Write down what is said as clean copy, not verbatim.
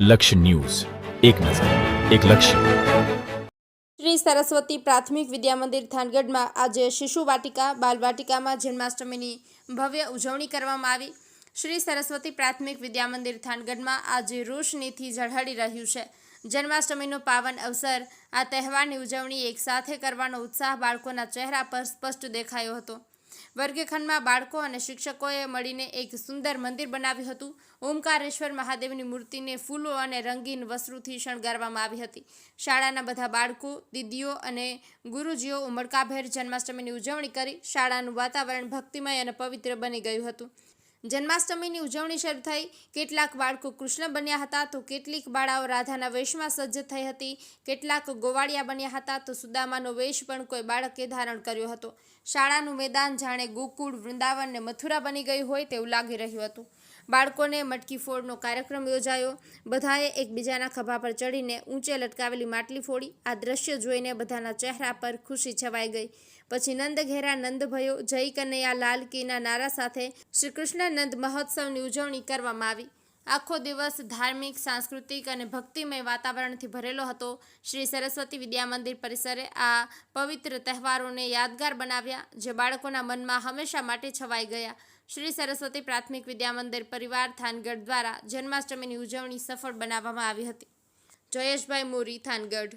લક્ષ્ય ન્યૂઝ, એક નજર, એક લક્ષ્ય. શ્રી સરસ્વતી પ્રાથમિક વિદ્યા મંદિર થાનગઢમાં આજે શિશુ વાટિકા બાલવાટિકામાં જન્માષ્ટમીની ભવ્ય ઉજવણી કરવામાં આવી. શ્રી સરસ્વતી પ્રાથમિક વિદ્યા મંદિર થાનગઢમાં આજે રોશનીથી ઝળહળી રહ્યું છે. જન્માષ્ટમીનો પાવન અવસર, આ તહેવારની ઉજવણી એકસાથે કરવાનો ઉત્સાહ બાળકોના ચહેરા પર સ્પષ્ટ દેખાયો હતો. વર્ગખંડમાં બાળકો અને શિક્ષકોએ મળીને એક સુંદર મંદિર બનાવ્યું હતું. ઓમકારેશ્વર મહાદેવની મૂર્તિને ફૂલો અને રંગીન વસ્ત્રોથી શણગારવામાં આવી હતી. શાળાના બધા બાળકો, દીદીઓ અને ગુરુજીઓ ઉમળકાભેર જન્માષ્ટમીની ઉજવણી કરી શાળાનું વાતાવરણ ભક્તિમય અને પવિત્ર બની ગયું હતું. જન્માષ્ટમીની ઉજવણી શરૂ થઈ. કેટલાક બાળકો કૃષ્ણ બન્યા હતા તો કેટલીક બાળાઓ રાધાના વેશમાં સજ્જ થઈ હતી. કેટલાક ગોવાળિયા બન્યા હતા તો સુદામાનો વેશ પણ કોઈ બાળકે ધારણ કર્યો હતો. શાળાનું મેદાન જાણે ગોકુળ, વૃંદાવન ને મથુરા બની ગયું હોય તેવું લાગી રહ્યું હતું. બાળકોને મટકી ફોડનો કાર્યક્રમ યોજાયો. બધાએ એકબીજાના ખભા પર ચડીને ઊંચે લટકાવેલી માટલી ફોડી. આ દ્રશ્ય જોઈને બધાના ચહેરા પર ખુશી છવાઈ ગઈ. પછી નંદ ઘેરા નંદ ભયો, જય કનૈયા લાલ કીના નારા સાથે શ્રી કૃષ્ણ નંદ મહોત્સવની ઉજવણી કરવામાં આવી. આખો દિવસ ધાર્મિક, સાંસ્કૃતિક અને ભક્તિમય વાતાવરણથી ભરેલો હતો. શ્રી સરસ્વતી વિદ્યા મંદિર પરિસરે આ પવિત્ર તહેવારોને યાદગાર બનાવ્યા, જે બાળકોના મનમાં હંમેશા માટે છવાઈ ગયા. શ્રી સરસ્વતી પ્રાથમિક વિદ્યા મંદિર પરિવાર થાનગઢ દ્વારા જન્માષ્ટમીની ઉજવણી સફળ બનાવવામાં આવી હતી. જયેશભાઈ મોરી, થાનગઢ.